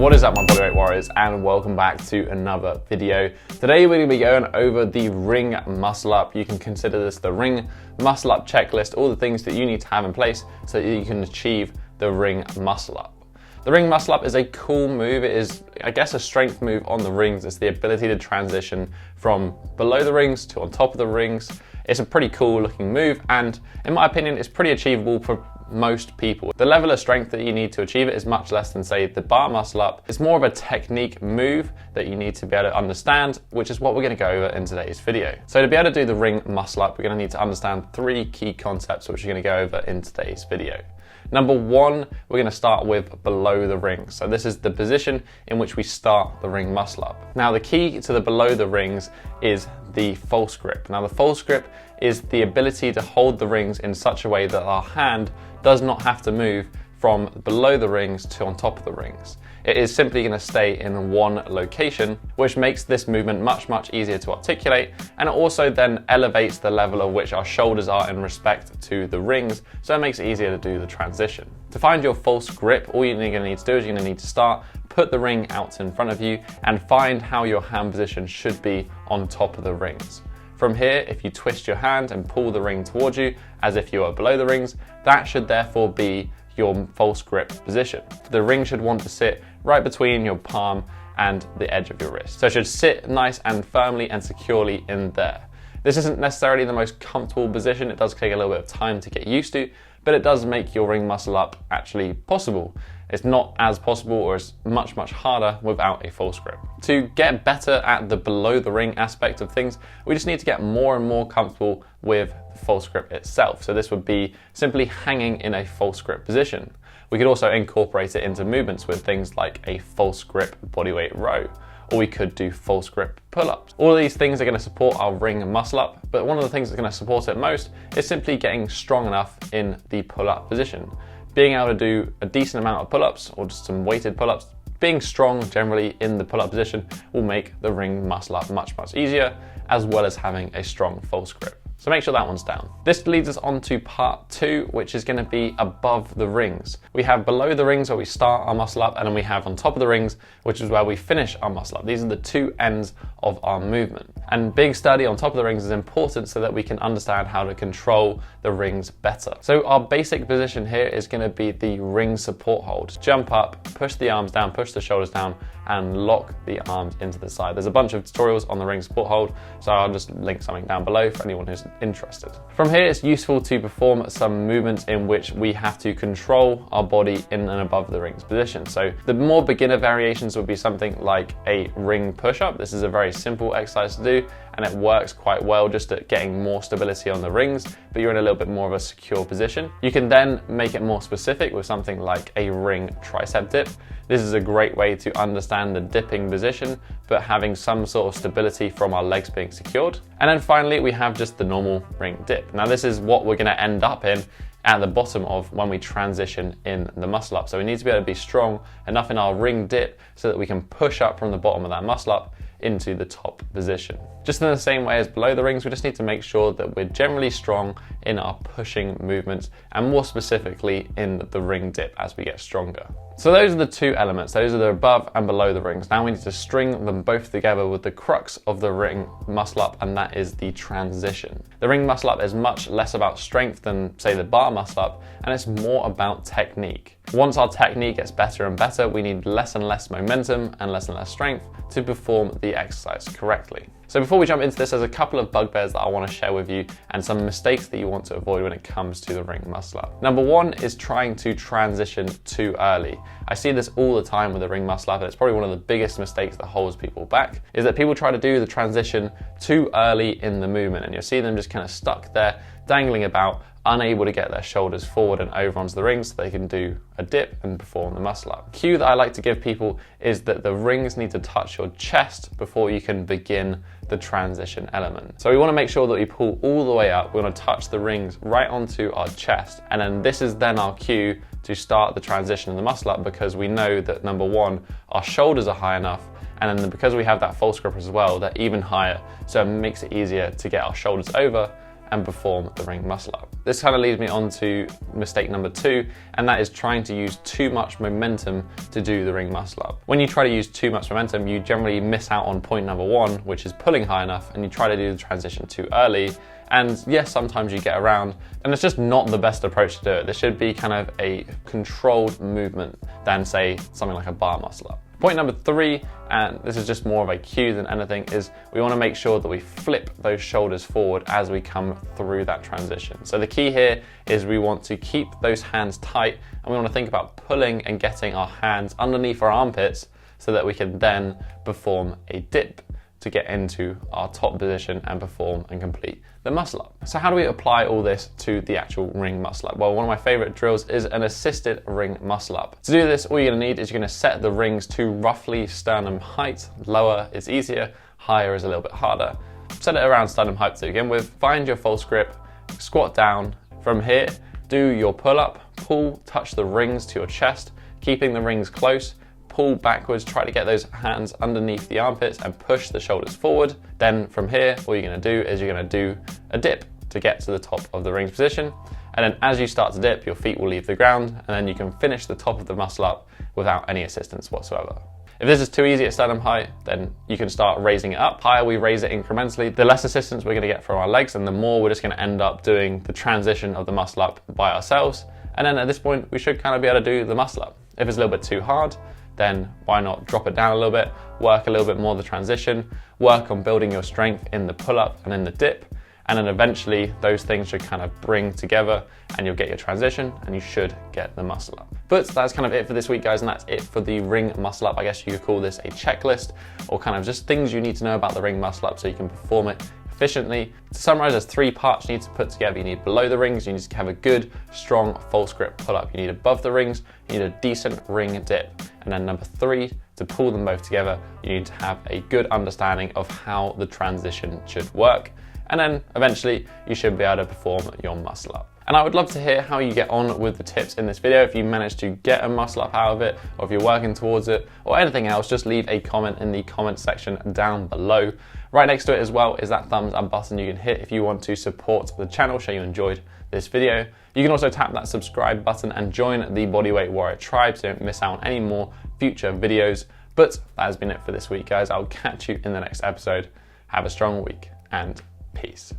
What is up, my bodyweight warriors, and welcome back to another video. Today we're going to be going over the ring muscle up. You can consider this the ring muscle up checklist, all the things that you need to have in place so that you can achieve the ring muscle up. The ring muscle up is a cool move. It is, I guess, a strength move on the rings. It's the ability to transition from below the rings to on top of the rings. It's a pretty cool looking move, and in my opinion, it's pretty achievable for most people. The level of strength that you need to achieve it is much less than, say, the bar muscle up. It's more of a technique move that you need to be able to understand, which is what we're going to go over in today's video. So to be able to do the ring muscle up, we're going to need to understand three key concepts, which we're going to go over in today's video. Number one, we're going to start with below the rings. So this is the position in which we start the ring muscle up. Now the key to the below the rings is the false grip. Now the false grip is the ability to hold the rings in such a way that our hand does not have to move from below the rings to on top of the rings. It is simply going to stay in one location, which makes this movement much easier to articulate, and it also then elevates the level of which our shoulders are in respect to the rings, so it makes it easier to do the transition. To find your false grip, all you're going to need to do is you're going to need to start, put the ring out in front of you, and find how your hand position should be on top of the rings. From here, if you twist your hand and pull the ring towards you as if you are below the rings, that should therefore be your false grip position. The ring should want to sit right between your palm and the edge of your wrist. So it should sit nice and firmly and securely in there. This isn't necessarily the most comfortable position. It does take a little bit of time to get used to, but it does make your ring muscle up actually possible. It's not as possible, or it's much harder without a false grip. To get better at the below the ring aspect of things, we just need to get more and more comfortable with the false grip itself. So this would be simply hanging in a false grip position. We could also incorporate it into movements with things like a false grip bodyweight row, or we could do false grip pull-ups. All of these things are going to support our ring muscle up, but one of the things that's going to support it most is simply getting strong enough in the pull-up position. Being able to do a decent amount of pull-ups or just some weighted pull-ups, being strong generally in the pull-up position will make the ring muscle up much easier, as well as having a strong false grip. So make sure that one's down. This leads us on to part two, which is going to be above the rings. We have below the rings where we start our muscle up, and then we have on top of the rings, which is where we finish our muscle up. These are the two ends of our movement. And being sturdy on top of the rings is important so that we can understand how to control the rings better. So our basic position here is going to be the ring support hold. Jump up, push the arms down, push the shoulders down, and lock the arms into the side. There's a bunch of tutorials on the ring support hold, so I'll just link something down below for anyone who's interested. From here, it's useful to perform some movements in which we have to control our body in and above the rings position. So the more beginner variations would be something like a ring push-up. This is a very simple exercise to do, and it works quite well just at getting more stability on the rings, but you're in a little bit more of a secure position. You can then make it more specific with something like a ring tricep dip. This is a great way to understand the dipping position, but having some sort of stability from our legs being secured. And then finally, we have just the normal ring dip. Now this is what we're going to end up in at the bottom of when we transition in the muscle up. So we need to be able to be strong enough in our ring dip so that we can push up from the bottom of that muscle up into the top position. Just in the same way as below the rings, we just need to make sure that we're generally strong in our pushing movements, and more specifically in the ring dip as we get stronger. So those are the two elements. Those are the above and below the rings. Now we need to string them both together with the crux of the ring muscle up, and that is the transition. The ring muscle up is much less about strength than, say, the bar muscle up, and it's more about technique. Once our technique gets better and better, we need less and less momentum and less strength to perform the exercise correctly. So before we jump into this, there's a couple of bugbears that I want to share with you and some mistakes that you want to avoid when it comes to the ring muscle up. Number one is trying to transition too early. I see this all the time with the ring muscle up, and it's probably one of the biggest mistakes that holds people back, is that people try to do the transition too early in the movement, and you'll see them just kind of stuck there, dangling about, unable to get their shoulders forward and over onto the rings so they can do a dip and perform the muscle up. The cue that I like to give people is that the rings need to touch your chest before you can begin the transition element. So we want to make sure that we pull all the way up. We want to touch the rings right onto our chest, and then this is then our cue to start the transition of the muscle up, because we know that number one, our shoulders are high enough, and then because we have that false grip as well, they're even higher, so it makes it easier to get our shoulders over and perform the ring muscle up. this kind of leads me on to mistake number 2, and that is trying to use too much momentum to do the ring muscle up. When you try to use too much momentum, you generally miss out on point number 1, which is pulling high enough, and you try to do the transition too early. And yes, sometimes you get around, and it's just not the best approach to do it. There should be kind of a controlled movement than, say, something like a bar muscle up. Point number 3, and this is just more of a cue than anything, is we want to make sure that we flip those shoulders forward as we come through that transition. So the key here is we want to keep those hands tight, and we want to think about pulling and getting our hands underneath our armpits so that we can then perform a dip to get into our top position and perform and complete the muscle up. So how do we apply all this to the actual ring muscle up? Well, one of my favorite drills is an assisted ring muscle up. To do this, all you're gonna need is you're gonna set the rings to roughly sternum height. Lower is easier, higher is a little bit harder. Set it around sternum height to begin with. Find your false grip, squat down. From here, do your pull up, pull, touch the rings to your chest, keeping the rings close. Pull backwards, try to get those hands underneath the armpits and push the shoulders forward. Then from here, all you're gonna do is you're gonna do a dip to get to the top of the rings position. And then as you start to dip, your feet will leave the ground, and then you can finish the top of the muscle up without any assistance whatsoever. If this is too easy at sternum height, then you can start raising it up. Higher we raise it incrementally, the less assistance we're gonna get from our legs, and the more we're just gonna end up doing the transition of the muscle up by ourselves. And then at this point, we should kind of be able to do the muscle up. If it's a little bit too hard, then why not drop it down a little bit, work a little bit more the transition, work on building your strength in the pull-up and in the dip, and then eventually those things should kind of bring together and you'll get your transition and you should get the muscle up. But that's kind of it for this week, guys, and that's it for the ring muscle up. I guess you could call this a checklist, or kind of just things you need to know about the ring muscle up so you can perform it efficiently. To summarize, there's 3 parts you need to put together. You need below the rings, you need to have a good, strong false grip pull up. You need above the rings, you need a decent ring dip. And then number 3, to pull them both together, you need to have a good understanding of how the transition should work. And then eventually you should be able to perform your muscle up. And I would love to hear how you get on with the tips in this video. If you managed to get a muscle up out of it, or if you're working towards it, or anything else, just leave a comment in the comment section down below. Right next to it as well is that thumbs up button you can hit if you want to support the channel, show you enjoyed this video. You can also tap that subscribe button and join the Bodyweight Warrior tribe so you don't miss out on any more future videos. But that has been it for this week, guys. I'll catch you in the next episode. Have a strong week and peace.